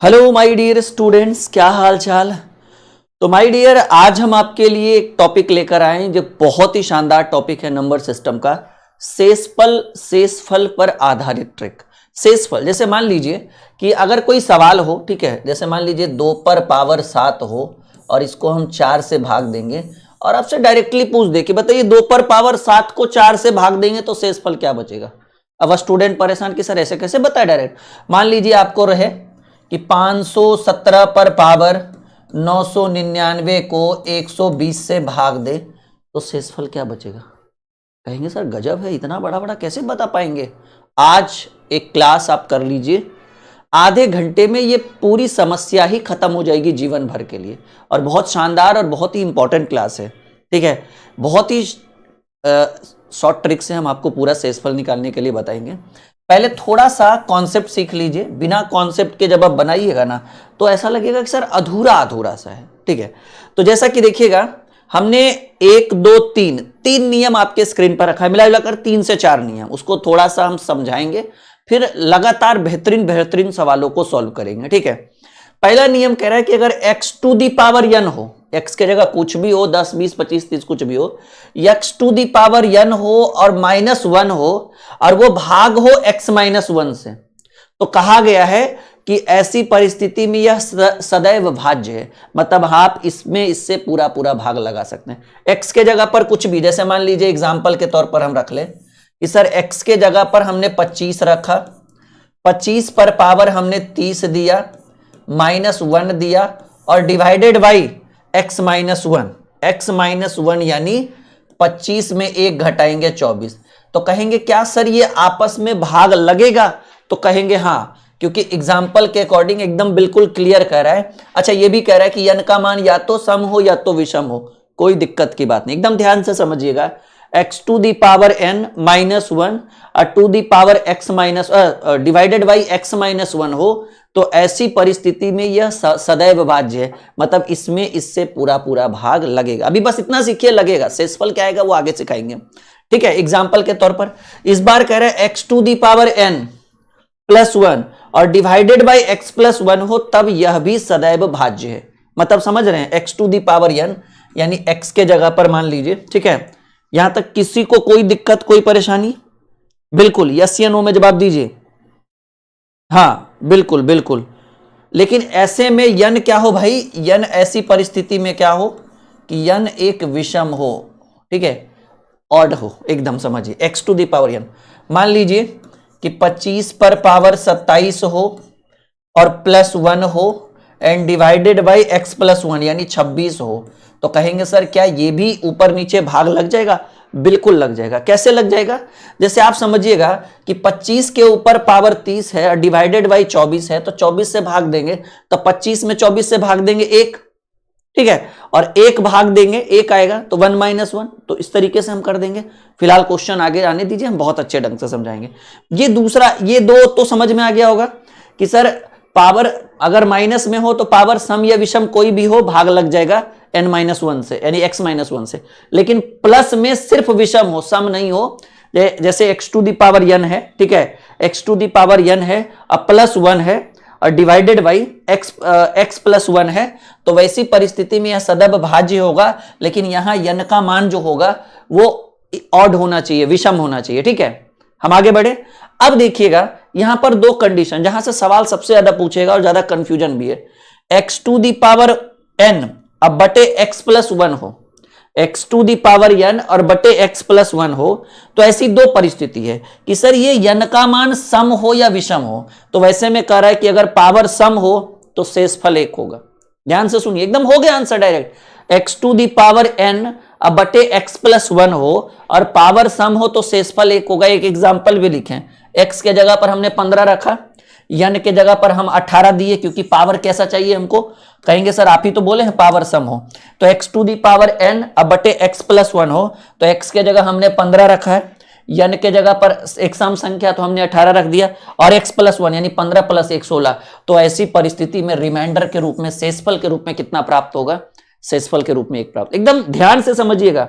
Hello my dear students, क्या हाल चाल। तो माय डियर, आज हम आपके लिए एक टॉपिक लेकर आए हैं जो बहुत ही शानदार टॉपिक है नंबर सिस्टम का। शेषफल पर आधारित ट्रिक। शेषफल, जैसे मान लीजिए कि अगर कोई सवाल हो, ठीक है, जैसे मान लीजिए 2 पर पावर 7 हो और इसको हम 4 से भाग देंगे और आपसे डायरेक्टली पूछ दे कि बताइए 2 पर पावर 7 को 4 से भाग देंगे तो शेषफल क्या बचेगा। अब स्टूडेंट परेशान कि सर ऐसे कैसे बताए डायरेक्ट। मान लीजिए आपको रहे कि 517 पर पावर 999 को 120 से भाग दे तो शेषफल क्या बचेगा। कहेंगे सर गजब है, इतना बड़ा बड़ा कैसे बता पाएंगे। आज एक क्लास आप कर लीजिए, आधे घंटे में ये पूरी समस्या ही खत्म हो जाएगी जीवन भर के लिए। और बहुत शानदार और बहुत ही इंपॉर्टेंट क्लास है, ठीक है। बहुत ही शॉर्ट ट्रिक से हम आपको पूरा शेषफल निकालने के लिए बताएंगे। पहले थोड़ा सा कॉन्सेप्ट सीख लीजिए। बिना कॉन्सेप्ट के जब आप बनाइएगा ना तो ऐसा लगेगा कि सर अधूरा अधूरा सा है, ठीक है। तो जैसा कि देखिएगा, हमने 1 2 3 नियम आपके स्क्रीन पर रखा है, मिलाकर 3 से 4 नियम। उसको थोड़ा सा हम समझाएंगे, फिर लगातार बेहतरीन बेहतरीन सवालों को सॉल्व करेंगे, ठीक है। पहला नियम कह रहा है कि अगर x to the power n हो, x के जगह कुछ भी हो, 10 20 25 30 कुछ भी हो, x to the power n हो और -1 हो और वो भाग हो x -1 से, तो कहा गया है कि ऐसी परिस्थिति में यह सदैव भाज्य है। मतलब आप इसमें इससे पूरा पूरा भाग लगा सकते हैं। x के जगह पर कुछ भी, जैसे मान लीजिए एग्जाम्पल के तौर पर हम रख ले कि सर x के जगह पर हमने 25 रखा, 25 पर पावर हमने 30 दिया, -1 दिया और डिवाइडेड बाई x -1 यानी 25 में 1 घटाएंगे 24। तो कहेंगे क्या सर ये आपस में भाग लगेगा, तो कहेंगे हाँ, क्योंकि एग्जाम्पल के अकॉर्डिंग एकदम बिल्कुल क्लियर कर रहा है। अच्छा, ये भी कह रहा है कि n का मान या तो सम हो या तो विषम हो, कोई दिक्कत की बात नहीं, एकदम ध्यान से समझिएगा। x to the power n -1 और to the power x divided by x -1 हो तो ऐसी परिस्थिति में यह सदैव भाज्य है। मतलब इसमें इससे पूरा पूरा भाग लगेगा। अभी बस इतना सीखिए, लगेगा। शेषफल क्या आएगा वो आगे सिखाएंगे, ठीक है। एग्जाम्पल के तौर पर इस बार कह रहे हैं x to the power n +1 और डिवाइडेड बाई x +1 हो तब यह भी सदैव भाज्य है। मतलब समझ रहे हैं, x to the power n यानी x के जगह पर मान लीजिए, ठीक है। यहां तक किसी को कोई दिक्कत कोई परेशानी? बिल्कुल यस या नो में जवाब दीजिए। हाँ बिल्कुल बिल्कुल। लेकिन ऐसे में यन क्या हो भाई, यन ऐसी परिस्थिति में क्या हो कि यन एक विषम हो, ठीक है, ऑड हो। एकदम समझिए, x to the power n मान लीजिए कि 25 पर पावर 27 हो और +1 हो एंड डिवाइडेड बाई x +1 यानी 26 हो, तो कहेंगे सर क्या ये भी ऊपर नीचे भाग लग जाएगा? बिल्कुल लग जाएगा। कैसे लग जाएगा? जैसे आप समझिएगा कि 25 के ऊपर पावर 30 है और डिवाइडेड बाई 24 है, तो 24 से भाग देंगे तो 25 में 24 से भाग देंगे 1, ठीक है, और 1 भाग देंगे 1 आएगा तो 1 -1। तो इस तरीके से हम कर देंगे। फिलहाल क्वेश्चन आगे आने दीजिए, हम बहुत अच्छे ढंग से समझाएंगे। ये दूसरा, ये 2 तो समझ में आ गया होगा कि सर पावर अगर माइनस में हो तो पावर सम या विषम कोई भी हो भाग लग जाएगा n -1 से यानी x -1 से। लेकिन प्लस में सिर्फ विषम हो, सम नहीं हो, जैसे x to the power n है, ठीक है, x to the power n है और +1 है और डिवाइडेड बाई x +1 है, तो वैसी परिस्थिति में यह सदैव भाज्य होगा। लेकिन यहां n का मान जो होगा वो ऑड होना चाहिए, विषम होना चाहिए, ठीक है। हम आगे बढ़े। अब देखिएगा यहां पर 2 कंडीशन जहां से सवाल सबसे ज्यादा पूछेगा और ज्यादा कंफ्यूजन भी है। x to the power n अब बटे x +1 हो, x to the power n और बटे x +1 हो, तो ऐसी 2 परिस्थिति है कि सर ये n का मान सम हो या विषम हो। तो वैसे में कह रहा है कि अगर पावर सम हो तो शेषफल 1 होगा। ध्यान से सुनिए, एकदम हो गया answer direct. x to the power n अब बटे x +1 हो और पावर सम हो तो शेषफल 1 होगा। एक एग्जाम्पल भी लिखें, x के जगह पर हमने 15 रखा, n के जगह पर हम 18 दिए, क्योंकि पावर कैसा चाहिए हमको। कहेंगे सर आप ही तो बोले हैं पावर सम हो, तो x to the power n अब बटे x +1 हो, तो x के जगह हमने 15 रखा है, n के जगह पर एक सम संख्या तो हमने 18 रख दिया और x +1 यानी 15 + 1 16। तो ऐसी परिस्थिति में रिमाइंडर के रूप में, शेषफल के रूप में कितना प्राप्त होगा? शेषफल के रूप में 1 प्राप्त। एकदम ध्यान से समझिएगा,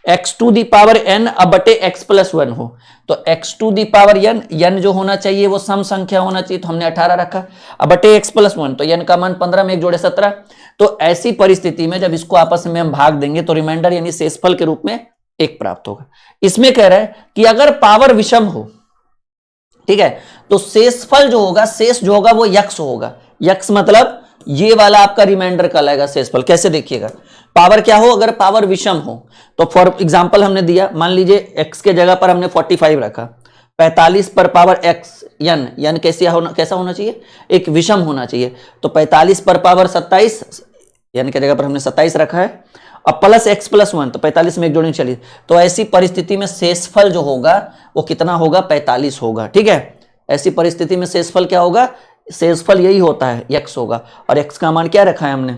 x to the power n अब बटे x प्लस 1 हो, तो x to the power n जो होना चाहिए वो सम संख्या होना चाहिए, तो हमने 18 रखा। अब बटे x प्लस 1, तो n का मान 15 में 1 जोड़े 17। तो ऐसी परिस्थिति में जब इसको आपस में हम भाग देंगे तो रिमाइंडर यानी शेषफल के रूप में 1 प्राप्त होगा। इसमें कह रहा है कि अगर पावर विषम हो, ठीक है, तो शेषफल जो होगा, शेष जो होगा वो यक्स होगा। यक्स मतलब ये वाला आपका रिमाइंडर कहलाएगा शेषफल। कैसे देखिएगा, पावर क्या हो, अगर पावर विषम हो तो फॉर एग्जांपल हमने दिया, मान लीजिए x के जगह पर हमने 45 रखा, 45 पर पावर x n कैसा होना चाहिए, एक विषम होना चाहिए। तो 45 पर पावर 27 n के जगह पर हमने 27 रखा है, अब प्लस x प्लस 1, तो 45 में 1 जोड़नी चलिए। तो ऐसी परिस्थिति में शेषफल जो होगा वो कितना होगा, 45 होगा। ठीक है, ऐसी परिस्थिति में शेषफल क्या होगा, शेषफल यही होता है, x होगा। और x का मान क्या रखा है हमने,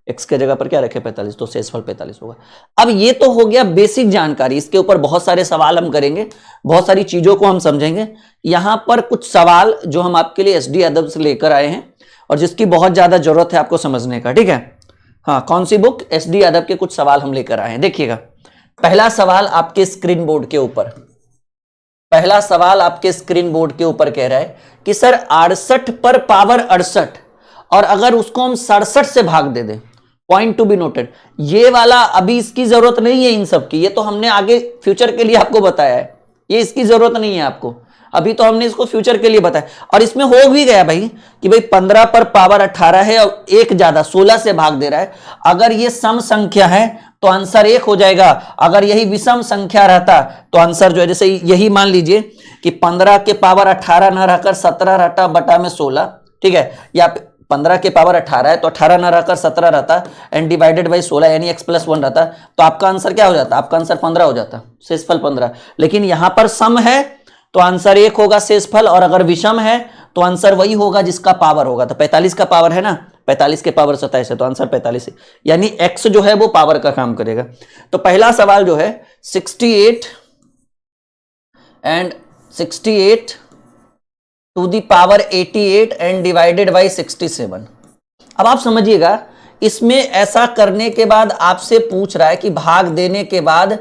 x के जगह पर क्या रखे 45, तो शेषफल 45 होगा। अब ये तो हो गया बेसिक जानकारी, इसके ऊपर बहुत सारे सवाल हम करेंगे, बहुत सारी चीजों को हम समझेंगे। यहां पर कुछ सवाल जो हम आपके लिए एसडी यादव से लेकर आए हैं और जिसकी बहुत ज्यादा जरूरत है आपको समझने का। ठीक है, हाँ, कौन सी बुक, एसडी यादव के कुछ सवाल हम लेकर आए हैं। देखिएगा, पहला सवाल आपके स्क्रीन बोर्ड के ऊपर, पहला सवाल आपके स्क्रीन बोर्ड के ऊपर कह रहा है कि सर 68 पर पावर 68 और अगर उसको हम 67 से भाग दे दें, पॉइंट टू बी नोटेड। ये वाला अभी इसकी जरूरत नहीं है इन सब की, ये तो हमने आगे फ्यूचर के लिए आपको बताया है, ये इसकी जरूरत नहीं है आपको, अभी तो हमने इसको फ्यूचर के लिए बताया। और इसमें हो भी गया भाई कि भाई 15 पर पावर 18 है और एक ज्यादा 16 से भाग दे रहा है। अगर ये सम संख्या है तो आंसर 1 हो जाएगा, अगर यही विषम संख्या रहता तो आंसर जो है, जैसे यही मान लीजिए कि 15 के पावर 18 ना रहकर 17 रहता बटा में 16, ठीक है, या 15 के पावर 18 है तो 18 ना रहकर 17 रहता एंड डिवाइडेड बाई 16 यानी x प्लस 1 रहता, तो आपका आंसर क्या हो जाता, आपका आंसर 15 हो जाता, शेषफल 15। लेकिन यहां पर सम है तो आंसर 1 होगा शेषफल, और अगर विषम है तो आंसर वही होगा जिसका पावर होगा। तो 45 का पावर है ना, 45 के पावर 27 है तो आंसर 45 है, यानी x जो है वो पावर का काम करेगा। तो पहला सवाल जो है 68 and 68 to the power 88 and divided by 67। अब आप समझिएगा, इसमें ऐसा करने के बाद आपसे पूछ रहा है कि भाग देने के बाद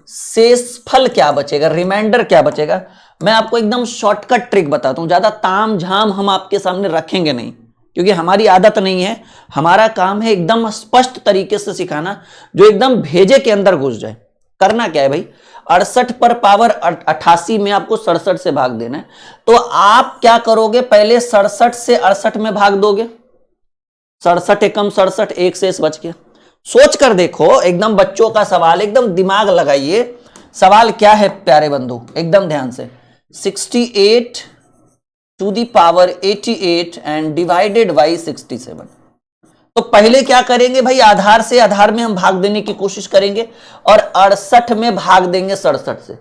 शेषफल क्या बचेगा, रिमाइंडर क्या बचेगा। मैं आपको एकदम शॉर्टकट ट्रिक बताता हूं, ज्यादा ताम झाम हम आपके सामने रखेंगे नहीं, क्योंकि हमारी आदत नहीं है। हमारा काम है एकदम स्पष्ट तरीके से सिखाना, जो एकदम भेजे के अंदर घुस जाए। करना क्या है भाई, 68 पर पावर 88 में आपको 67 से भाग देना है। तो आप क्या करोगे, पहले 67 से 68 में भाग दोगे, 67 एकम 67, एक शेष बच गया। सोच कर देखो, एकदम बच्चों का सवाल, एकदम दिमाग लगाइए। सवाल क्या है प्यारे बंधु, एकदम ध्यान से, 68 to the power 88 and divided by 67। तो पहले क्या करेंगे भाई, आधार से आधार में हम भाग देने की कोशिश करेंगे और 68 में भाग देंगे 67 से।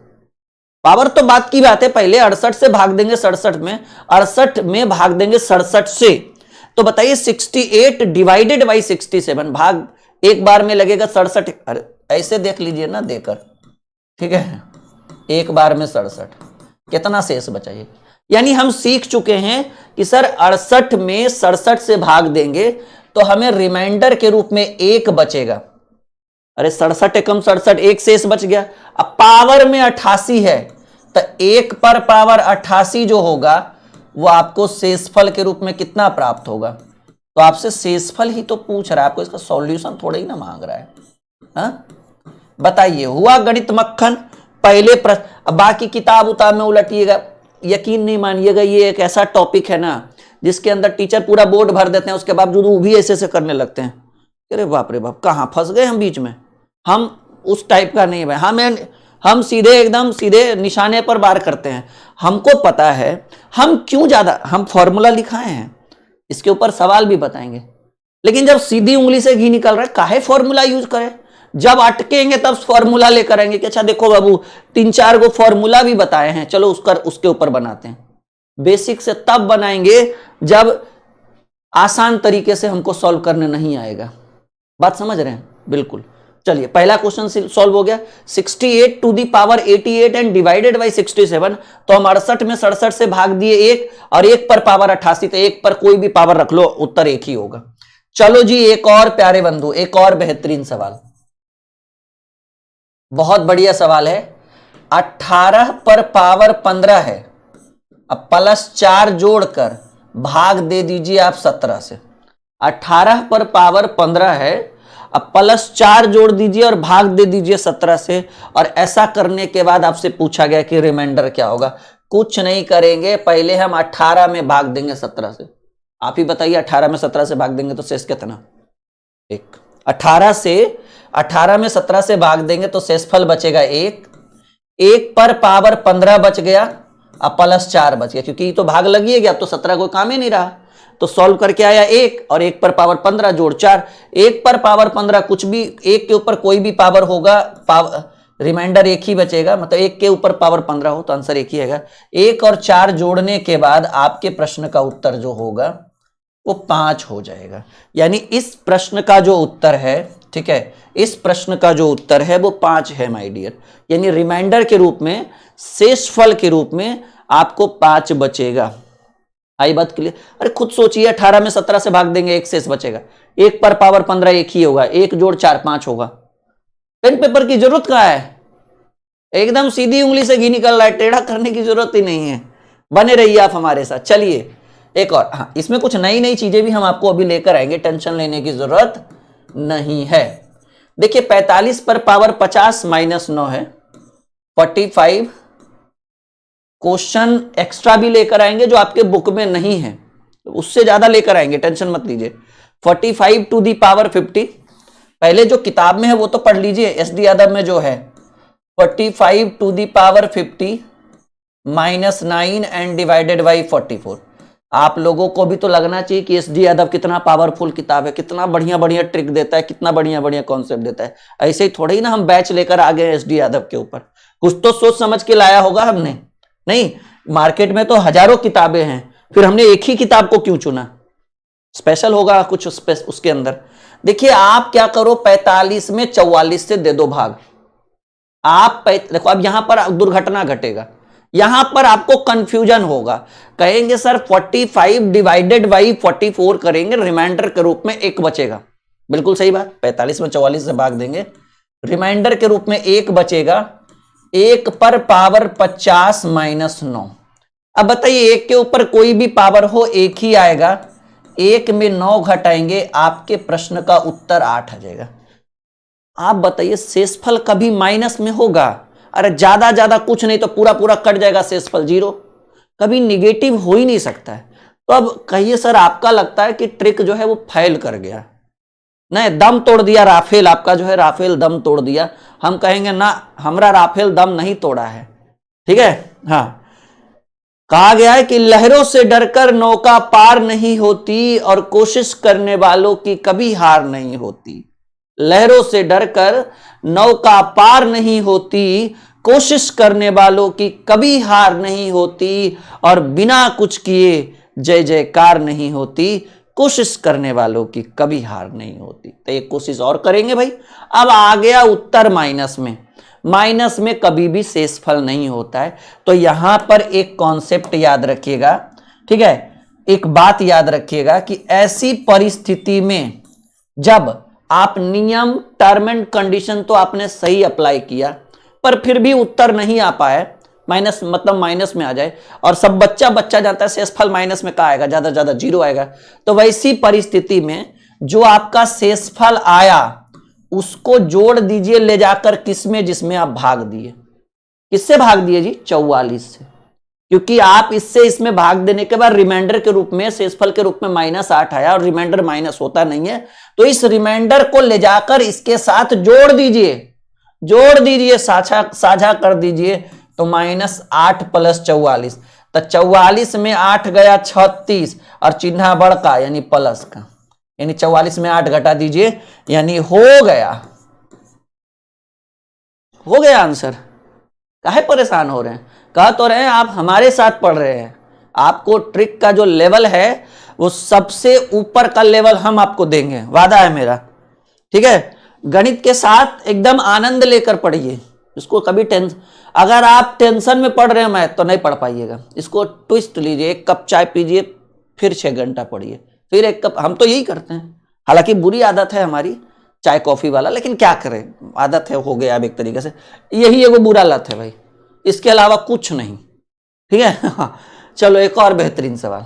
पावर तो बात की बात है, पहले 68 से भाग देंगे 67 में, 68 में भाग देंगे 67 से। तो बताइए 68 डिवाइडेड बाई 67, भाग एक बार में लगेगा 67। अरे ऐसे देख लीजिए ना देकर, ठीक है, एक बार में 67, कितना शेष बचाइए। यानी हम सीख चुके हैं कि सर 68 में 67 से भाग देंगे तो हमें रिमाइंडर के रूप में 1 बचेगा। अरे 67 एकम 67, एक शेष बच गया। अब पावर में 88 है तो 1 पर पावर 88 जो होगा वो आपको शेषफल के रूप में कितना प्राप्त होगा। तो आपसे शेषफल ही तो पूछ रहा है, आपको इसका सॉल्यूशन थोड़ा ही ना मांग रहा है। हाँ? बताइए, हुआ गणित मक्खन पहले प्रश्न। अब बाकी किताब उताब में उलटिएगा, यकीन नहीं मानिएगा, ये एक ऐसा टॉपिक है ना जिसके अंदर टीचर पूरा बोर्ड भर देते हैं, उसके बावजूद वो भी ऐसे ऐसे करने लगते हैं। अरे बाप रे बाप, कहाँ फंस गए हम बीच में। हम उस टाइप का नहीं है, हम सीधे एकदम सीधे निशाने पर वार करते हैं। हमको पता है हम क्यों ज्यादा, हम फॉर्मूला लिखाए हैं, इसके ऊपर सवाल भी बताएंगे। लेकिन जब सीधी उंगली से घी निकल रहा है, काहे फॉर्मूला यूज करें। जब अटकेंगे तब फॉर्मूला लेकर आएंगे कि अच्छा देखो बाबू 3-4 गो फॉर्मूला भी बताए हैं, चलो उसके ऊपर बनाते हैं। बेसिक से तब बनाएंगे जब आसान तरीके से हमको सॉल्व करने नहीं आएगा। बात समझ रहे हैं, बिल्कुल। चलिए, पहला क्वेश्चन सॉल्व हो गया। 68 to the power 88 and divided by 67। तो हम 68 में 67 से भाग दिए 1, और 1 पर पावर 88, तो 1 पर कोई भी पावर रख लो, उत्तर 1 ही होगा। चलो जी, एक और प्यारे बंधु, एक और बेहतरीन सवाल। बहुत बढ़िया सवाल है। 18 पर पावर 15 है, अब +4 जोड़कर भाग दे दीजिए आप 17 से। 18 पर पावर 15 है, अब +4 जोड़ दीजिए और भाग दे दीजिए 17 से। और ऐसा करने के बाद आपसे पूछा गया कि रिमाइंडर क्या होगा। कुछ नहीं करेंगे, पहले हम 18 में भाग देंगे 17 से। आप ही बताइए, 18 में 17 से भाग देंगे तो शेष कितना? 1। 18 में 17 से भाग देंगे तो शेषफल बचेगा 1। 1 पर पावर 15 बच गया, अब +4 बच गया, क्योंकि तो भाग लग ही गया, अब तो 17 कोई काम ही नहीं रहा। तो सॉल्व करके आया 1 और 1 पर पावर 15 जोड़ 4। 1 पर पावर 15 कुछ भी, 1 के ऊपर कोई भी पावर होगा, रिमाइंडर 1 ही बचेगा। मतलब 1 के ऊपर पावर 15 हो तो आंसर 1 ही आएगा। 1 और 4 जोड़ने के बाद आपके प्रश्न का उत्तर जो होगा वो 5 हो जाएगा। यानी इस प्रश्न का जो उत्तर है, ठीक है, इस प्रश्न का जो उत्तर है वो 5 है माय डियर। यानी रिमाइंडर के रूप में, शेषफल के रूप में आपको 5 बचेगा। आई बात क्लियर? अरे खुद सोचिए, 18 में 17 से भाग देंगे, 1 शेष बचेगा। 1 पर पावर 15 1 ही होगा, 1 जोड़ 4 5 होगा। पेन पेपर की जरूरत कहां है? एकदम सीधी उंगली से घी निकल रहा है, टेढ़ा करने की जरूरत ही नहीं है। बने रहिए आप हमारे साथ। चलिए एक और, हाँ इसमें कुछ नई नई चीजें भी हम आपको अभी लेकर आएंगे, टेंशन लेने की जरूरत नहीं है। देखिए 45 पर पावर 50 -9 है, 45 क्वेश्चन एक्स्ट्रा भी लेकर आएंगे जो आपके बुक में नहीं है, उससे ज्यादा लेकर आएंगे, टेंशन मत लीजिए। 45 टू दी पावर 50, पहले जो किताब में है वो तो पढ़ लीजिए, SD यादव में जो है 45 to the power 50 -9 and divided by 44। आप लोगों को भी तो लगना चाहिए कि SD यादव कितना पावरफुल किताब है, कितना बढ़िया बढ़िया ट्रिक देता है, कितना बढ़िया बढ़िया कॉन्सेप्ट देता है। ऐसे ही थोड़ी ना हम बैच लेकर आ गए SD यादव के ऊपर, कुछ तो सोच समझ के लाया होगा हमने। नहीं, मार्केट में तो हजारों किताबें हैं, फिर हमने एक ही किताब को क्यों चुना? स्पेशल होगा कुछ उसके अंदर। देखिए आप क्या करो, 45 में 44 से दे दो भाग। आप देखो अब यहां पर दुर्घटना घटेगा, यहां पर आपको कंफ्यूजन होगा, कहेंगे सर 45 डिवाइडेड बाई 44 करेंगे, रिमाइंडर के रूप में 1 बचेगा। बिल्कुल सही बात, 45 में 44 से भाग देंगे, रिमाइंडर के रूप में 1 बचेगा। 1 पर पावर 50 -9। अब बताइए 1 के ऊपर कोई भी पावर हो 1 ही आएगा, 1 में 9 घटाएंगे, आपके प्रश्न का उत्तर 8 आ जाएगा। आप बताइए शेषफल कभी माइनस में होगा? अरे ज्यादा कुछ नहीं तो पूरा पूरा कट जाएगा, शेषफल 0, कभी निगेटिव हो ही नहीं सकता है। तो अब कहिए सर आपका लगता है कि ट्रिक जो है वो फेल कर गया, नहीं दम तोड़ दिया राफेल, आपका जो है राफेल दम तोड़ दिया। हम कहेंगे ना, हमारा राफेल दम नहीं तोड़ा है, ठीक है। हाँ, कहा गया है कि लहरों से डरकर नौका पार नहीं होती और कोशिश करने वालों की कभी हार नहीं होती। लहरों से डरकर नौका पार नहीं होती, कोशिश करने वालों की कभी हार नहीं होती, और बिना कुछ किए जय जयकार नहीं होती, कोशिश करने वालों की कभी हार नहीं होती। तो एक कोशिश और करेंगे भाई। अब आ गया उत्तर माइनस में, माइनस में कभी भी शेषफल नहीं होता है। तो यहां पर एक कॉन्सेप्ट याद रखिएगा, ठीक है, एक बात याद रखिएगा कि ऐसी परिस्थिति में जब आप नियम, टर्म एंड कंडीशन तो आपने सही अप्लाई किया, पर फिर भी उत्तर नहीं आ पाया, माइनस मतलब माइनस में आ जाए, और सब बच्चा जाता है शेषफल माइनस में कहाँ आएगा, ज्यादा ज्यादा 0 आएगा। तो वैसी परिस्थिति में जो आपका शेषफल आया उसको जोड़ दीजिए ले जाकर किसमें, जिसमें आप भाग दिए। किससे भाग दिए जी? 44 से, क्योंकि आप इससे इसमें भाग देने के बाद रिमाइंडर के रूप में, शेषफल के रूप में -8 आया, और रिमाइंडर माइनस होता नहीं है, तो इस रिमाइंडर को ले जाकर इसके साथ जोड़ दीजिए, साझा कर दीजिए, तो -8 + 44, तो 44 में 8 गया 36, और चिन्ह बढ़ का यानी प्लस का, यानी 44 में 8 घटा दीजिए, यानी हो गया आंसर। काहे परेशान हो रहे हैं? कह तो रहे हैं आप हमारे साथ पढ़ रहे हैं, आपको ट्रिक का जो लेवल है वो सबसे ऊपर का लेवल हम आपको देंगे, वादा है मेरा, ठीक है। गणित के साथ एकदम आनंद लेकर पढ़िए, इसको कभी अगर आप टेंशन में पढ़ रहे हैं मैथ तो नहीं पढ़ पाइएगा। इसको ट्विस्ट लीजिए, 1 कप चाय पीजिए, फिर 6 घंटा पढ़िए, फिर 1 कप, हम तो यही करते हैं, हालांकि बुरी आदत है हमारी, चाय कॉफी वाला, लेकिन क्या करें, आदत है, हो गया अब एक तरीके से, यही एगो बुरा लत है भाई, इसके अलावा कुछ नहीं, ठीक है। चलो एक और बेहतरीन सवाल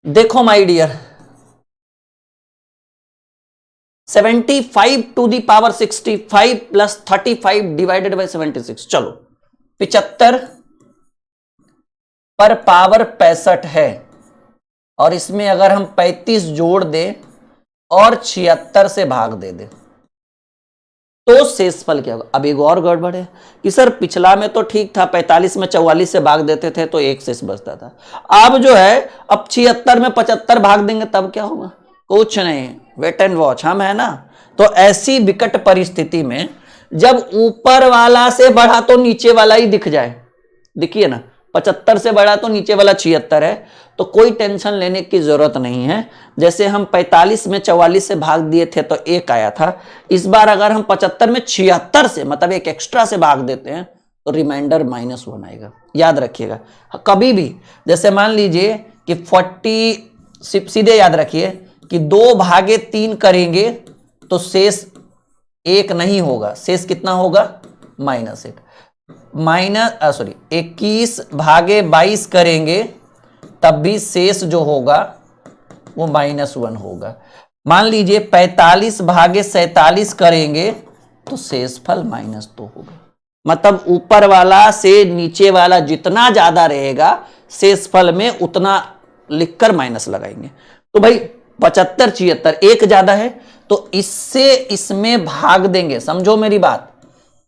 देखो my dear, 75 to the power 65 plus 35 divided by 76, चलो 75 पर पावर 65 है, और इसमें अगर हम 35 जोड़ दें और 76 से भाग दे दें तो शेषफल क्या होगा। अब एक और गड़बड़ है कि सर पिछला में तो ठीक था, 45 में 44 से भाग देते थे तो एक शेष बचता था, अब जो है अब 76 में 75 भाग देंगे तब क्या होगा, कुछ नहीं, वेट एंड वॉच, हम है ना। तो ऐसी विकट परिस्थिति में जब ऊपर वाला से बढ़ा तो नीचे वाला ही दिख जाए, दिखिए ना, 75 से बढ़ा तो नीचे वाला 76 है, तो कोई टेंशन लेने की जरूरत नहीं है। जैसे हम 45 में 44 से भाग दिए थे तो एक आया था, इस बार अगर हम 75 में 76 से मतलब एक एक्स्ट्रा से भाग देते हैं तो रिमाइंडर -1 आएगा, याद रखिएगा। कभी भी जैसे मान लीजिए कि 40, सीधे याद रखिए कि 2/3 करेंगे तो शेष 1 नहीं होगा, शेष कितना होगा, -1। 21/22 करेंगे तब भी शेष जो होगा वो -1 होगा। मान लीजिए 45/47 करेंगे तो शेषफल -2 होगा। मतलब ऊपर वाला से नीचे वाला जितना ज्यादा रहेगा शेषफल में उतना लिखकर माइनस लगाएंगे। तो भाई 75 76 एक ज्यादा है तो इससे इसमें भाग देंगे, समझो मेरी बात,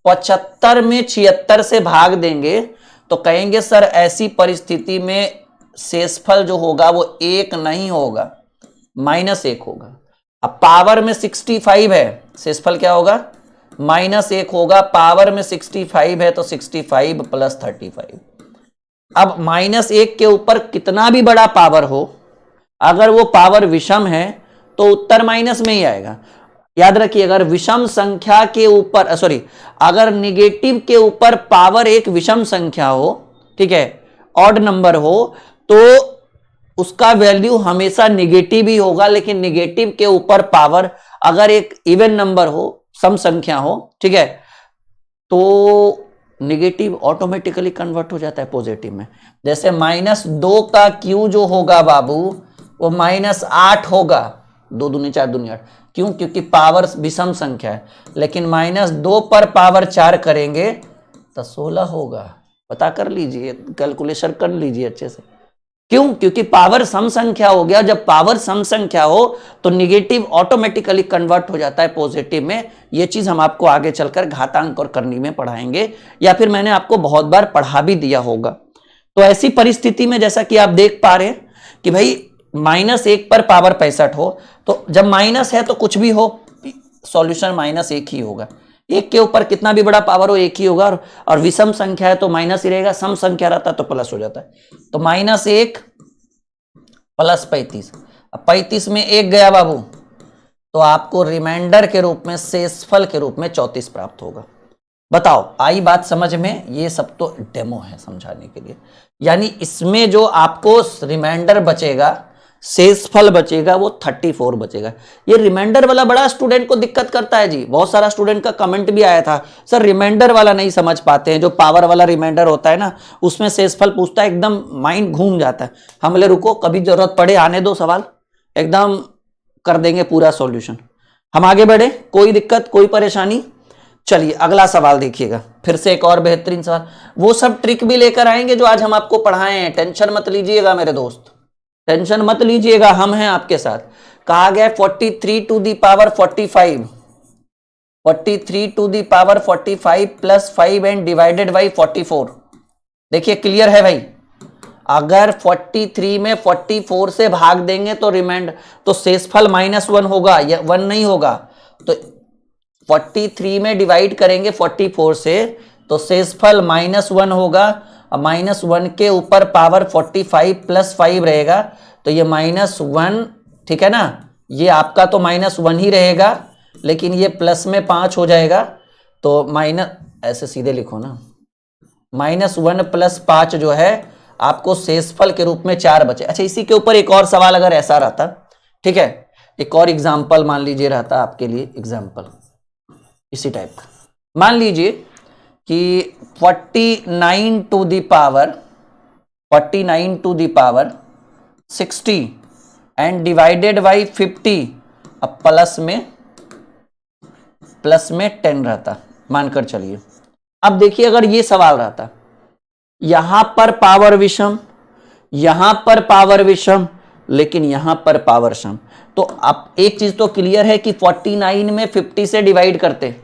75 में 76 से भाग देंगे तो कहेंगे सर ऐसी परिस्थिति में शेषफल जो होगा वो 1 नहीं होगा, -1 होगा। अब पावर में 65 है, शेषफल क्या होगा, -1 होगा। पावर में 65 है तो 65 + 35। अब -1 के ऊपर कितना भी बड़ा पावर हो, अगर वो पावर विषम है तो उत्तर माइनस में ही आएगा। याद रखिए, अगर विषम संख्या के ऊपर अगर निगेटिव के ऊपर पावर एक विषम संख्या हो, ठीक है, ऑड नंबर हो, तो उसका वैल्यू हमेशा निगेटिव ही होगा। लेकिन निगेटिव के ऊपर पावर अगर एक इवन नंबर हो, सम संख्या हो, ठीक है, तो निगेटिव ऑटोमेटिकली कन्वर्ट हो जाता है पॉजिटिव में। जैसे -2 का क्यू जो होगा बाबू वो -8 होगा, 2 दूनी 4 दूनी 8, क्यों, क्योंकि पावर विषम संख्या है। लेकिन -2 पर पावर 4 करेंगे तो 16 होगा। पता कर लीजिए, कैलकुलेशन कर लीजिए अच्छे से, क्यों, क्योंकि पावर सम संख्या हो गया। जब पावर सम संख्या हो तो निगेटिव ऑटोमेटिकली कन्वर्ट हो जाता है पॉजिटिव में। यह चीज हम आपको आगे चलकर घातांक और करनी में पढ़ाएंगे, या फिर मैंने आपको बहुत बार पढ़ा भी दिया होगा। तो ऐसी परिस्थिति में जैसा कि आप देख पा रहे हैं कि भाई -1 पर पावर 65 हो, तो जब माइनस है तो कुछ भी हो सॉल्यूशन -1 ही होगा। 1 के ऊपर कितना भी बड़ा पावर हो 1 ही होगा, और विषम संख्या है तो माइनस ही रहेगा, सम संख्या रहता है तो प्लस हो जाता है। तो -1 + 35, अब 35 में 1 गया बाबू तो आपको रिमाइंडर के रूप में, शेषफल के रूप में 34 प्राप्त होगा। बताओ आई बात समझ में। ये सब तो डेमो है समझाने के लिए, यानी इसमें जो आपको रिमाइंडर बचेगा, शेषफल बचेगा, वो 34 बचेगा। ये रिमाइंडर वाला बड़ा स्टूडेंट को दिक्कत करता है जी। बहुत सारा स्टूडेंट का कमेंट भी आया था, सर रिमाइंडर वाला नहीं समझ पाते हैं, जो पावर वाला रिमाइंडर होता है ना उसमें शेषफल पूछता है, एकदम माइंड घूम जाता है। हम बोले रुको, कभी जरूरत पड़े आने दो सवाल, एकदम कर देंगे पूरा सॉल्यूशन। हम आगे बढ़े, कोई दिक्कत कोई परेशानी। चलिए अगला सवाल देखिएगा, फिर से एक और बेहतरीन सवाल। वो सब ट्रिक भी लेकर आएंगे जो आज हम आपको पढ़ाए हैं, टेंशन मत लीजिएगा मेरे दोस्त, टेंशन मत लीजिएगा, हम हैं आपके साथ। कहा गया 43 to the power 45, 43 to the power 45 + 5 and divided by 44। देखिए क्लियर है भाई, अगर 43 में 44 से भाग देंगे तो तो शेषफल -1 होगा, या 1 नहीं होगा। तो 43 में डिवाइड करेंगे 44 से तो शेषफल -1 होगा, और -1 के ऊपर पावर 45 + 5 रहेगा तो ये -1, ठीक है ना, ये आपका तो -1 ही रहेगा, लेकिन ये प्लस में 5 हो जाएगा तो ऐसे सीधे लिखो ना, -1 + 5 जो है आपको शेषफल के रूप में 4 बचे। अच्छा इसी के ऊपर एक और सवाल अगर ऐसा रहता, ठीक है, एक और एग्जाम्पल मान लीजिए रहता आपके लिए, एग्जाम्पल इसी टाइप का, मान लीजिए कि 49 to the power 60 and divided by 50, अब प्लस में 10 रहता, मानकर चलिए। अब देखिए अगर ये सवाल रहता, यहां पर पावर विषम, यहां पर पावर विषम, लेकिन यहां पर पावर सम, तो अब एक चीज तो क्लियर है कि 49 में 50 से डिवाइड करते,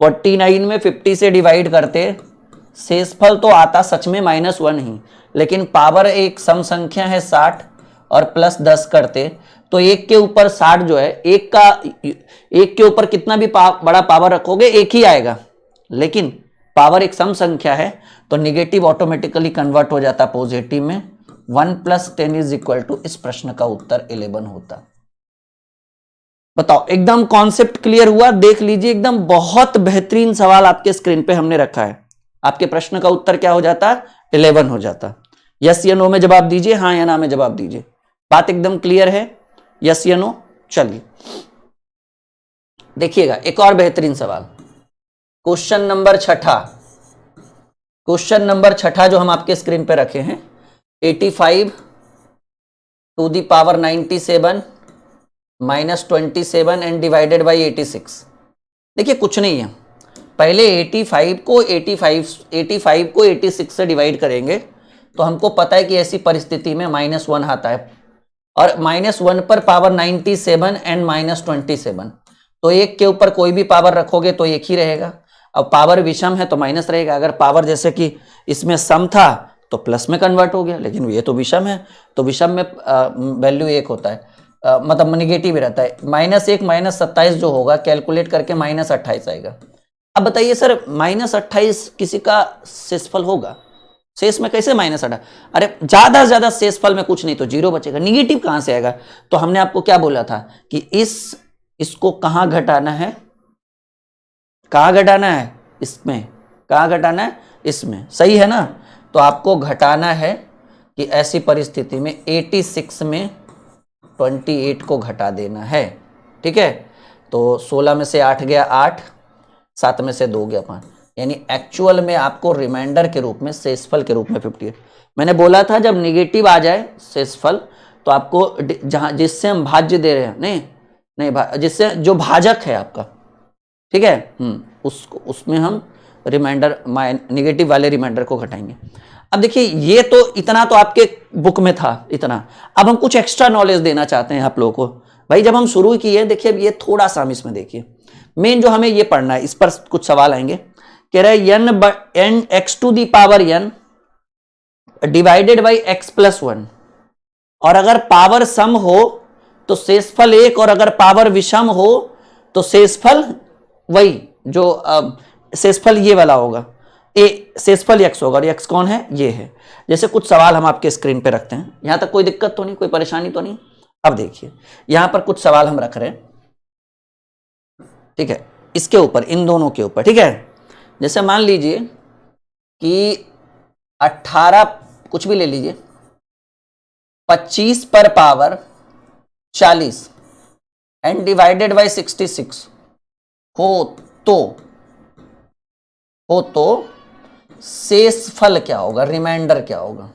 49 में 50 से डिवाइड करते, शेषफल तो आता सच में -1 ही, लेकिन पावर एक सम संख्या है 60 और प्लस 10 करते, तो एक के ऊपर 60 जो है, एक के ऊपर कितना भी बड़ा पावर रखोगे एक ही आएगा, लेकिन पावर एक सम संख्या है तो निगेटिव ऑटोमेटिकली कन्वर्ट हो जाता पॉजिटिव में। 1 + 10 = इस प्रश्न का उत्तर 11 होता। बताओ, एकदम कॉन्सेप्ट क्लियर हुआ? देख लीजिए, एकदम बहुत बेहतरीन सवाल आपके स्क्रीन पे हमने रखा है। आपके प्रश्न का उत्तर क्या हो जाता? 11 हो जाता। यस या नो में जवाब दीजिए, हाँ या ना में जवाब दीजिए। बात एकदम क्लियर है? यस या नो? चलिए देखिएगा एक और बेहतरीन सवाल, क्वेश्चन नंबर 6 जो हम आपके स्क्रीन पे रखे हैं, 85 to the power 97 -27 and divided by 86। देखिए कुछ नहीं है, पहले 85 को 86 से डिवाइड करेंगे तो हमको पता है कि ऐसी परिस्थिति में -1 आता है, और -1 पर पावर 97 एंड -27, तो एक के ऊपर कोई भी पावर रखोगे तो एक ही रहेगा। अब पावर विषम है तो माइनस रहेगा, अगर पावर जैसे कि इसमें सम था तो प्लस में कन्वर्ट हो गया, लेकिन ये तो विषम है, तो विषम में वैल्यू 1 होता है, मतलब नेगेटिव ही रहता है। -1 -27 जो होगा कैलकुलेट करके -28 आएगा। अब बताइए सर, -28 किसी का शेषफल होगा? शेष में कैसे -28? अरे ज्यादा से ज्यादा शेषफल में कुछ नहीं तो 0 बचेगा, निगेटिव कहां से आएगा? तो हमने आपको क्या बोला था कि इसको कहां घटाना है, कहां घटाना है? इसमें। कहां घटाना है? इसमें। सही है ना? तो आपको घटाना है कि ऐसी परिस्थिति में 86 में 28 को घटा देना है। ठीक है, तो 16 में से 8 गया 8, 7 में से 2 गया 5, यानी एक्चुअल में आपको रिमाइंडर के रूप में, शेषफल के रूप में 58। मैंने बोला था जब निगेटिव आ जाए शेषफल तो आपको जहां जिससे हम भाज्य दे रहे हैं, नहीं जिससे जो भाजक है आपका, ठीक है, उसमें हम रिमाइंडर निगेटिव वाले रिमाइंडर को घटाएंगे। अब देखिए ये तो इतना तो आपके बुक में था इतना, अब हम कुछ एक्स्ट्रा नॉलेज देना चाहते हैं आप लोगों को। भाई जब हम शुरू किए, देखिए ये थोड़ा सा हम इसमें देखिए, मेन जो हमें ये पढ़ना है, इस पर कुछ सवाल आएंगे। कह रहे n x to the power n divided by x + 1, और अगर पावर सम हो तो शेषफल 1, और अगर पावर विषम हो तो शेषफल वही जो शेषफल ये वाला होगा, शेषफल x होगा, और x कौन है? ये है। जैसे कुछ सवाल हम आपके स्क्रीन पे रखते हैं, यहां तक कोई दिक्कत तो नहीं, कोई परेशानी तो नहीं? अब देखिए यहां पर कुछ सवाल हम रख रहे हैं, ठीक है, इसके ऊपर, इन दोनों के ऊपर, ठीक है। जैसे मान लीजिए कि 18, कुछ भी ले लीजिए, 25 पर पावर 40 एंड डिवाइडेड बाई 66 हो तो शेषफल क्या होगा, रिमाइंडर क्या होगा?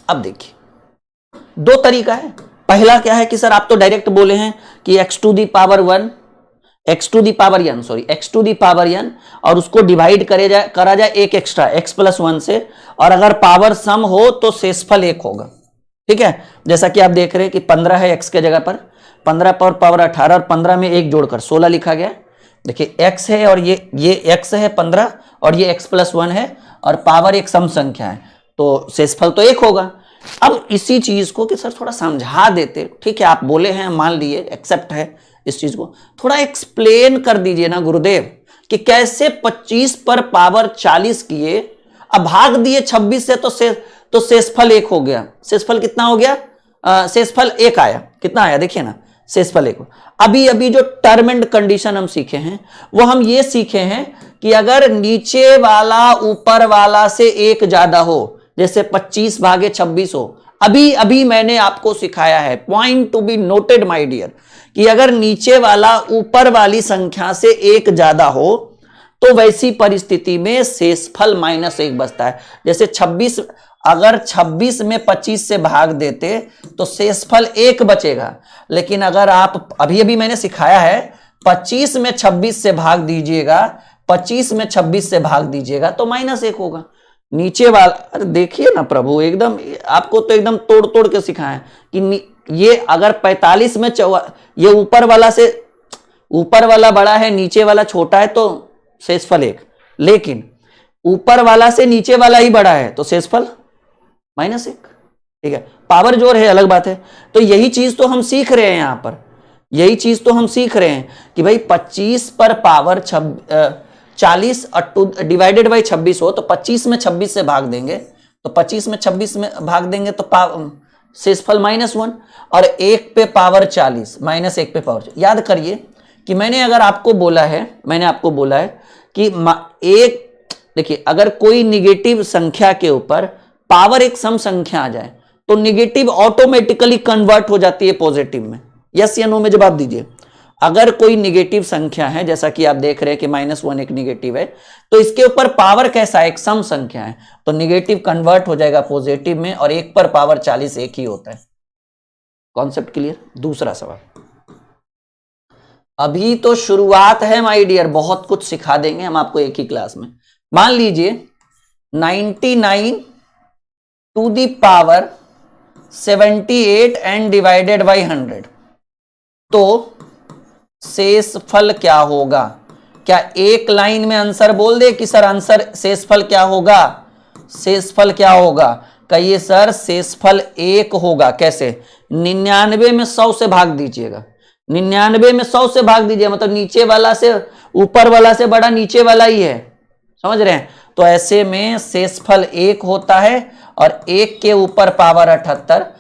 अब देखिए दो तरीका है। पहला क्या है कि सर आप तो डायरेक्ट बोले हैं कि x to the power n, और उसको डिवाइड करा जाए एक एक्स्ट्रा x + 1 से, और अगर पावर सम हो तो शेषफल 1 होगा। ठीक है, जैसा कि आप देख रहे हैं कि 15 है x के जगह पर, 15 पर पावर 18 और 15 में 1 जोड़कर 16 लिखा गया। देखिए x है और ये x है 15, और ये x + 1 है, और पावर एक सम संख्या है, तो शेषफल तो 1 होगा। अब इसी चीज को कि सर थोड़ा समझा देते, ठीक है आप बोले हैं, मान लिए, एक्सेप्ट है, इस चीज को थोड़ा एक्सप्लेन कर दीजिए ना गुरुदेव, कि कैसे 25 पर पावर 40 किए, अब भाग दिए 26 से, तो शेषफल 1 हो गया। शेषफल कितना हो गया? शेषफल 1 आया। कितना आया देखिए ना, शेषफल 1। अभी जो टर्म एंड कंडीशन हम सीखे हैं, वो हम ये सीखे हैं कि अगर नीचे वाला ऊपर वाला से 1 ज्यादा हो, जैसे 25 भागे 26 हो, अभी अभी मैंने आपको सिखाया है, point to be noted my dear, कि अगर नीचे वाला ऊपर वाली संख्या से एक ज्यादा हो तो वैसी परिस्थिति में शेषफल -1 बचता है। जैसे 26, अगर 26 में 25 से भाग देते तो शेषफल 1 बचेगा, लेकिन अगर आप अभी अभी मैंने सिखाया है 25 में 26 से भाग दीजिएगा, 25 में 26 से भाग दीजिएगा तो -1 होगा। नीचे वाला, अरे देखिए ना प्रभु, एकदम आपको तो एकदम तोड़ तोड़ के सिखाएं कि ये अगर 45 में ये ऊपर वाला बड़ा है, नीचे वाला छोटा है तो शेषफल 1, लेकिन ऊपर वाला से नीचे वाला ही बड़ा है तो शेषफल -1। ठीक है, पावर जोड़ है अलग बात है। तो यही चीज तो हम सीख रहे हैं यहां पर, यही चीज तो हम सीख रहे हैं कि भाई 25 पर पावर 40 डिवाइडेड बाई 26 हो तो 25 में 26 से भाग देंगे, तो 25 में 26 में भाग देंगे तो शेषफल -1, और 1 पे पावर 40 -1 पे पावर। याद करिए कि मैंने आपको बोला है कि एक, देखिए अगर कोई निगेटिव संख्या के ऊपर पावर एक सम संख्या आ जाए तो निगेटिव ऑटोमेटिकली कन्वर्ट हो जाती है पॉजिटिव में। यस या नो में जवाब दीजिए। अगर कोई निगेटिव संख्या है, जैसा कि आप देख रहे हैं कि -1 एक निगेटिव है, तो इसके ऊपर पावर कैसा है, एक सम संख्या है, तो निगेटिव कन्वर्ट हो जाएगा पॉजिटिव में, और 1 पर पावर 40 एक ही होता है। Concept clear? दूसरा सवाल, अभी तो शुरुआत है माय डियर, बहुत कुछ सिखा देंगे हम आपको एक ही क्लास में। मान लीजिए 99 to the power 78 and divided by 100, तो शेषफल क्या होगा? क्या एक लाइन में आंसर बोल दे कि सर आंसर शेषफल क्या होगा? शेषफल क्या होगा? कहिए सर शेषफल 1 होगा। कैसे? 99 में 100 से भाग दीजिएगा, 99 में 100 से भाग दीजिए, मतलब नीचे वाला से ऊपर वाला से बड़ा नीचे वाला ही है, समझ रहे हैं? तो ऐसे में शेषफल 1 होता है, और 1 के ऊपर पावर 78,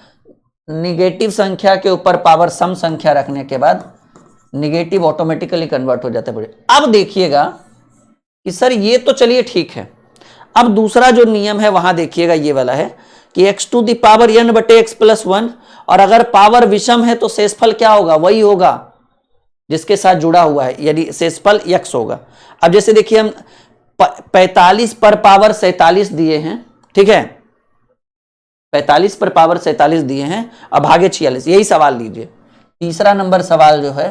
निगेटिव संख्या के ऊपर पावर सम संख्या रखने के बाद निगेटिव ऑटोमेटिकली कन्वर्ट हो जाता है। अब देखिएगा कि सर ये तो चलिए ठीक है, अब दूसरा जो नियम है वहां देखिएगा, ये वाला है कि x to the power n बटे x प्लस 1, और अगर पावर विषम है तो शेषफल क्या होगा? वही होगा जिसके साथ जुड़ा हुआ है, यदि शेषफल x होगा। अब जैसे देखिए हम 45 पर पावर 47 दिए हैं, ठीक है, 45 पर पावर 47 दिए हैं, अब भागे 46, यही सवाल लीजिए। तीसरा नंबर सवाल जो है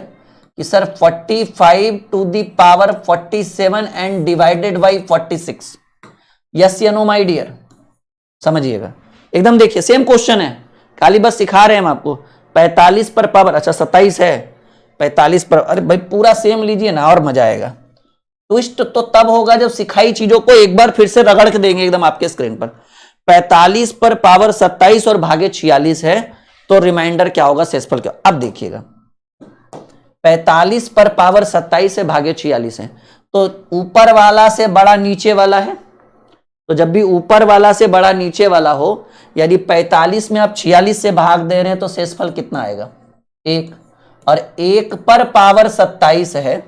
कि sir 45 to the power 47 and divided by 46, yes या नो माय डियर? समझिएगा एकदम, देखिए सेम क्वेश्चन है, खाली बस सिखा रहे हैं हम आपको। 45 पर पावर, अच्छा 27 है, 45 पर, अरे भाई पूरा सेम लीजिए ना और मजा आएगा। ट्विस्ट तो तब होगा जब सिखाई चीजों को एक बार फिर से रगड़ के देंगे एकदम आपके स्क्रीन पर। 45 पर पावर 27 और भागे 46 है, तो रिमाइंडर क्या होगा, शेषफल क्या? अब देखिएगा 45 पर पावर 27 से भागे 46 है, तो ऊपर वाला से बड़ा नीचे वाला है, तो जब भी ऊपर वाला से बड़ा नीचे वाला हो, यदि 45 में आप 46 से भाग दे रहे हैं तो शेषफल कितना आएगा? 1, और 1 पर पावर 27 है,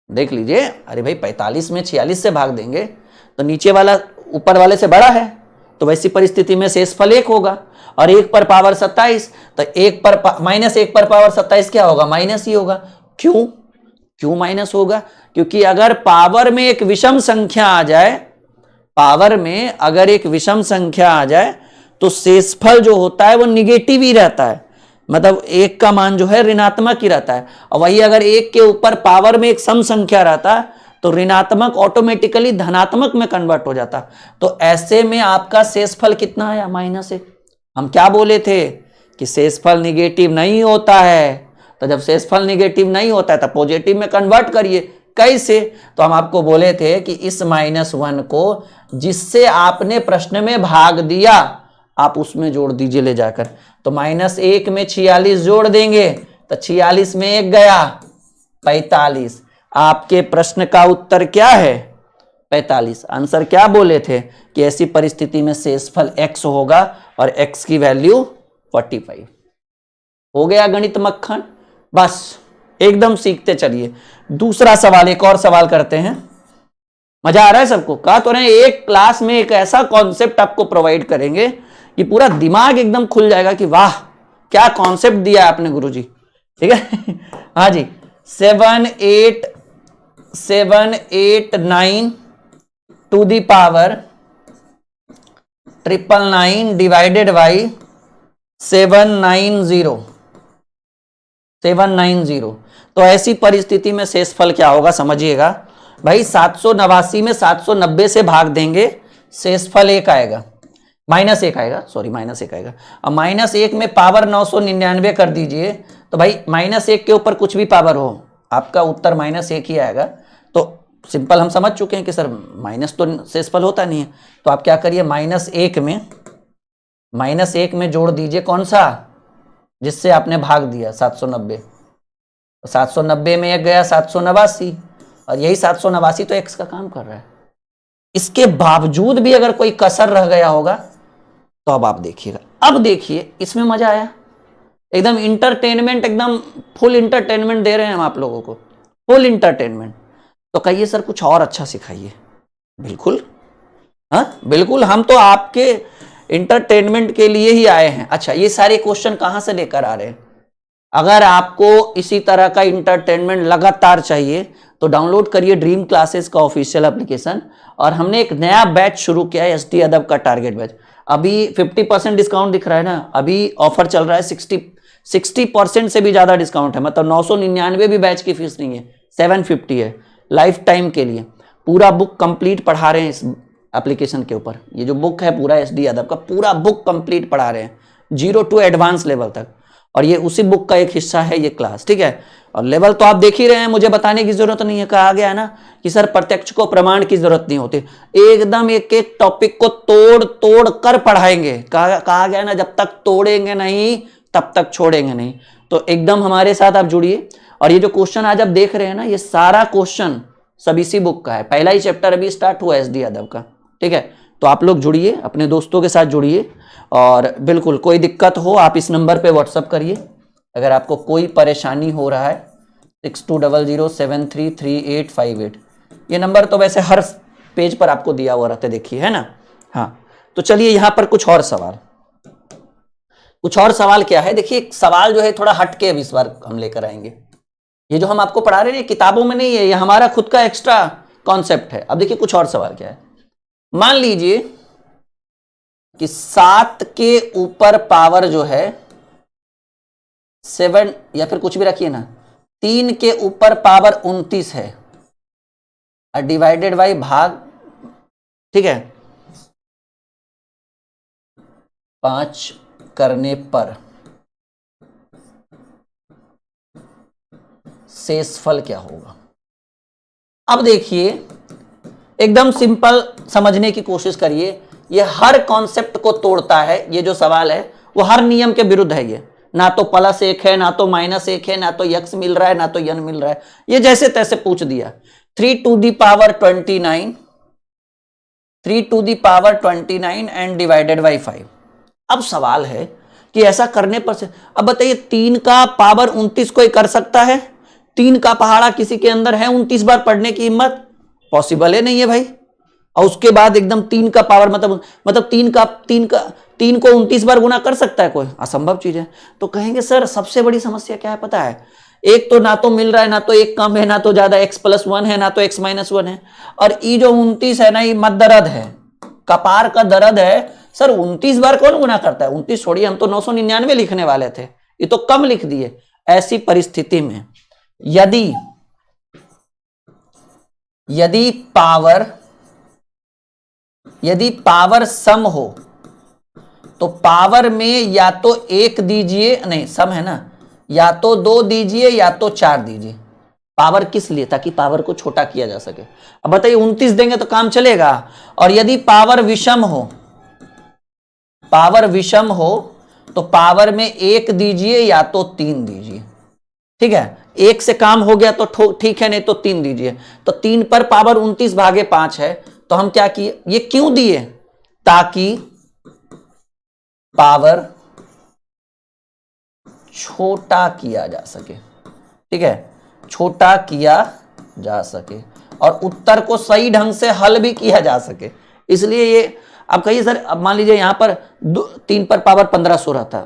देख लीजिए, अरे भाई 45 में 46 से भाग देंगे तो नीचे वाला ऊपर वाले से बड़ा है, तो वैसी परिस्थिति में शेषफल 1 होगा, और 1 पर पावर 27, तो 1 पर -1 पर पावर 27 क्या होगा? माइनस ही होगा। क्यों माइनस होगा? क्योंकि अगर पावर में एक विषम संख्या आ जाए, पावर में अगर एक विषम संख्या आ जाए तो शेषफल जो होता है वो निगेटिव ही रहता है, मतलब 1 का मान जो है ऋणात्मक ही रहता है, और वही अगर 1 के ऊपर पावर में एक सम संख्या रहता है तो ऋणात्मक ऑटोमेटिकली धनात्मक में कन्वर्ट हो जाता। तो ऐसे में आपका शेषफल कितना आया? -1। हम क्या बोले थे कि शेषफल निगेटिव नहीं होता है, तो जब शेषफल निगेटिव नहीं होता है तो पॉजिटिव में कन्वर्ट करिए। कैसे? तो हम आपको बोले थे कि इस -1 को जिससे आपने प्रश्न में भाग दिया आप उसमें जोड़ दीजिए ले जाकर, तो -1 में 46 जोड़ देंगे तो 46 में 1 गया 45। आपके प्रश्न का उत्तर क्या है? 45। आंसर क्या बोले थे कि ऐसी परिस्थिति में शेषफल x होगा और x की वैल्यू 45। हो गया गणित मक्खन, बस एकदम सीखते चलिए। दूसरा सवाल, एक और सवाल करते हैं। मजा आ रहा है सबको? कहा तो रहे एक क्लास में एक ऐसा कॉन्सेप्ट आपको प्रोवाइड करेंगे कि पूरा दिमाग एकदम खुल जाएगा कि वाह क्या कॉन्सेप्ट दिया आपने गुरुजी, ठीक है। हाँ जी, 789 to the power 999 divided by 790। तो ऐसी परिस्थिति में शेषफल क्या होगा समझिएगा भाई, 789 में 790 से भाग देंगे, शेषफल 1 आएगा, -1 आएगा, सॉरी -1 आएगा। अब -1 में पावर 999 कर दीजिए, तो भाई -1 के ऊपर कुछ भी पावर हो आपका उत्तर -1 ही आएगा। तो सिंपल हम समझ चुके हैं कि सर माइनस तो शेषफल होता नहीं है, तो आप क्या करिए, -1 में जोड़ दीजिए कौन सा, जिससे आपने भाग दिया 790। 790 में 1 गया 789, और यही 789 तो x का काम कर रहा है। इसके बावजूद भी अगर कोई कसर रह गया होगा तो अब आप देखिएगा, अब देखिए इसमें मजा आया, एकदम इंटरटेनमेंट, एकदम फुल इंटरटेनमेंट दे रहे हैं हम आप लोगों को, फुल इंटरटेनमेंट। तो कहिए सर कुछ और अच्छा सिखाइए। बिल्कुल, हाँ बिल्कुल, हम तो आपके इंटरटेनमेंट के लिए ही आए हैं। अच्छा, ये सारे क्वेश्चन कहां से लेकर आ रहे हैं? अगर आपको इसी तरह का इंटरटेनमेंट लगातार चाहिए तो डाउनलोड करिए ड्रीम क्लासेस का ऑफिशियल एप्लीकेशन, और हमने एक नया बैच शुरू किया है SD अदब का टारगेट बैच। अभी 50% डिस्काउंट दिख रहा है ना, अभी ऑफर चल रहा है, 60% से भी ज्यादा डिस्काउंट है, मतलब 999 भी बैच की फीस नहीं है, 750 है लाइफ टाइम के लिए। पूरा बुक कंप्लीट पढ़ा रहे हैं इस एप्लीकेशन के ऊपर, ये जो बुक है पूरा SD अदब का पूरा बुक कंप्लीट पढ़ा रहे हैं 0 to एडवांस लेवल तक, और ये उसी बुक का एक हिस्सा है ये क्लास, ठीक है। और लेवल तो आप देख ही रहे हैं, मुझे बताने की जरूरत नहीं है। कहा गया है ना कि सर प्रत्यक्ष को प्रमाण की जरूरत नहीं होती, एकदम एक एक टॉपिक को तोड़ तोड़ कर पढ़ाएंगे। कहा गया है ना, जब तक तोड़ेंगे नहीं तब तक छोड़ेंगे नहीं। तो एकदम हमारे साथ आप जुड़िए, और ये जो क्वेश्चन आज आप देख रहे हैं ना, ये सारा क्वेश्चन सब इसी बुक का है। पहला ही चैप्टर अभी स्टार्ट हुआ SD अदब का, ठीक है। तो आप लोग जुड़िए, अपने दोस्तों के साथ जुड़िए, और बिल्कुल कोई दिक्कत हो आप इस नंबर पे व्हाट्सअप करिए। अगर आपको कोई परेशानी हो रहा है 6200733858, ये नंबर तो वैसे हर पेज पर आपको दिया हुआ रहता है, देखिए, है ना। हाँ, तो चलिए यहां पर कुछ और सवाल क्या है, देखिए एक सवाल जो है थोड़ा हटके अब इस बार हम लेकर आएंगे। ये जो हम आपको पढ़ा रहे हैं किताबों में नहीं है, ये हमारा खुद का एक्स्ट्रा कॉन्सेप्ट है। अब देखिए कुछ और सवाल क्या है, मान लीजिए कि 7 के ऊपर पावर जो है 7, या फिर कुछ भी रखिए ना, 3 के ऊपर पावर 29 है, डिवाइडेड बाई भाग, ठीक है, 5 करने पर शेषफल क्या होगा। अब देखिए एकदम सिंपल समझने की कोशिश करिए, ये हर कॉन्सेप्ट को तोड़ता है। ये जो सवाल है वो हर नियम के विरुद्ध है, ये ना तो +1 है, ना तो -1 है, ना तो x मिल रहा है, ना तो n मिल रहा है, ये जैसे तैसे पूछ दिया। 3 to the power 29 and divided by 5। अब सवाल है कि ऐसा करने पर से, अब बताइए 3 का पावर 29 कोई कर सकता है? 3 का पहाड़ा किसी के अंदर है 29 बार पढ़ने की हिम्मत? पॉसिबल है नहीं है भाई। और उसके बाद एकदम 3 का पावर मतलब 3 को 29 बार गुना कर सकता है कोई? असंभव चीज है। तो कहेंगे सर सबसे बड़ी समस्या क्या है पता है, एक तो ना तो मिल रहा है, ना तो एक कम है, ना तो ज्यादा x+1 है, ना तो x-1 है, और ये जो 29 है ना, ये मत दर्द है, कपार का दर्द है। सर 29 बार कौन गुना करता है? 29 छोड़िए, हम तो 999 लिखने वाले थे, ये तो कम लिख दिए। ऐसी परिस्थिति में यदि पावर सम हो तो पावर में या तो 1 दीजिए, नहीं सम है ना, या तो 2 दीजिए या तो 4 दीजिए। पावर किस लिए? ताकि पावर को छोटा किया जा सके। अब बताइए 29 देंगे तो काम चलेगा। और यदि पावर विषम हो तो पावर में 1 दीजिए या तो 3 दीजिए, ठीक है। 1 से काम हो गया तो ठीक है, नहीं तो 3 दीजिए। तो 3 पर पावर 29 भागे 5 है, तो हम क्या किए, ये क्यों दिए? ताकि पावर छोटा किया जा सके, ठीक है, छोटा किया जा सके और उत्तर को सही ढंग से हल भी किया जा सके। इसलिए ये अब कहिए सर, अब मान लीजिए यहाँ पर 3 पर पावर 15-16 था,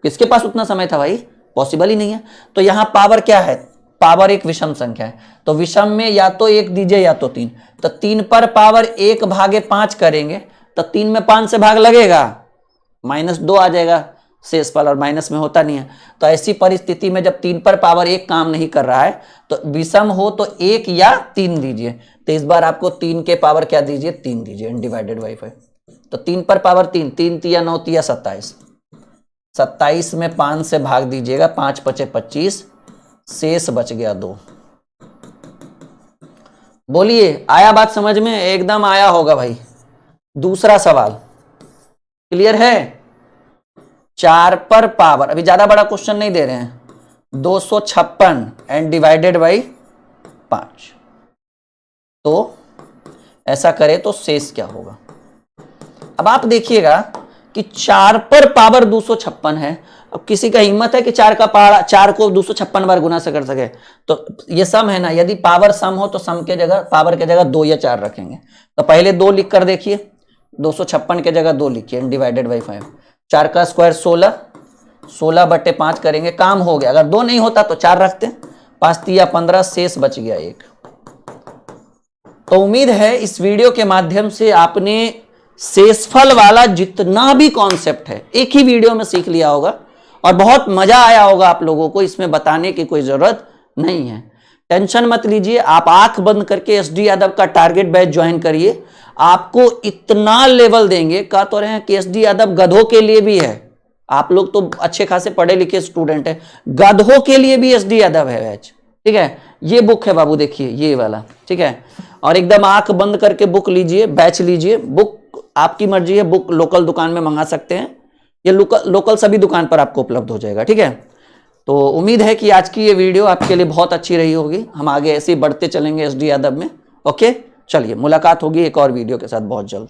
किसके पास उतना समय था भाई? पॉसिबल ही नहीं है। तो यहाँ पावर क्या है? पावर एक विषम संख्या है, तो विषम में या तो 1 दीजिए या तो 3। तो 3 पर पावर 1/5 करेंगे तो 3 में 5 से भाग लगेगा, -2 आ जाएगा शेषफल, और माइनस में होता नहीं है। तो ऐसी परिस्थिति में जब 3 पर पावर 1 काम नहीं कर रहा है तो विषम हो तो 1 या 3 दीजिए। तो इस बार आपको 3 के पावर क्या दीजिए? 3 दीजिए, डिवाइडेड बाई 5। तो 3 पर पावर 3, 3 तिया 9 तिया 27, 27 में 5 से भाग दीजिएगा, 5 पचे 25, शेष बच गया 2। बोलिए, आया बात समझ में? एकदम आया होगा भाई। दूसरा सवाल क्लियर है? 4 पर पावर, अभी ज्यादा बड़ा क्वेश्चन नहीं दे रहे हैं, 256 एंड डिवाइडेड बाई 5। तो ऐसा करें तो शेष क्या होगा? अब आप देखिएगा कि 4 पर पावर 256 है। अब किसी का हिम्मत है कि 4 को 256 बार गुना से कर सके? तो ये सम है ना, यदि पावर सम हो तो सम के जगह, पावर के जगह 2 या 4 रखेंगे। तो पहले 2 लिख कर देखिए, 256 के जगह 2 लिखिए, डिवाइडेड बाई 5। 4 का स्क्वायर 16, 16/5 करेंगे, काम हो गया। अगर 2 नहीं होता तो 4 रखते, 5 तिया 15, शेष बच गया 1। तो उम्मीद है इस वीडियो के माध्यम से आपने शेषफल वाला जितना भी कॉन्सेप्ट है एक ही वीडियो में सीख लिया होगा, और बहुत मजा आया होगा आप लोगों को। इसमें बताने की कोई जरूरत नहीं है, टेंशन मत लीजिए। आप आंख बंद करके एसडी यादव का टारगेट बैच ज्वाइन करिए, आपको इतना लेवल देंगे। कह तो रहे हैं कि एसडी यादव गधों के लिए भी है, आप लोग तो अच्छे खासे पढ़े लिखे स्टूडेंट है, गधों के लिए भी एसडी यादव है बैच, ठीक है। ये बुक है बाबू, देखिए ये वाला, ठीक है। और एकदम आंख बंद करके बुक लीजिए, बैच लीजिए। बुक आपकी मर्जी है, बुक लोकल दुकान में मंगा सकते हैं, ये लोकल सभी दुकान पर आपको उपलब्ध हो जाएगा, ठीक है। तो उम्मीद है कि आज की ये वीडियो आपके लिए बहुत अच्छी रही होगी। हम आगे ऐसे ही बढ़ते चलेंगे एसडी यादव में। ओके, चलिए मुलाकात होगी एक और वीडियो के साथ बहुत जल्द।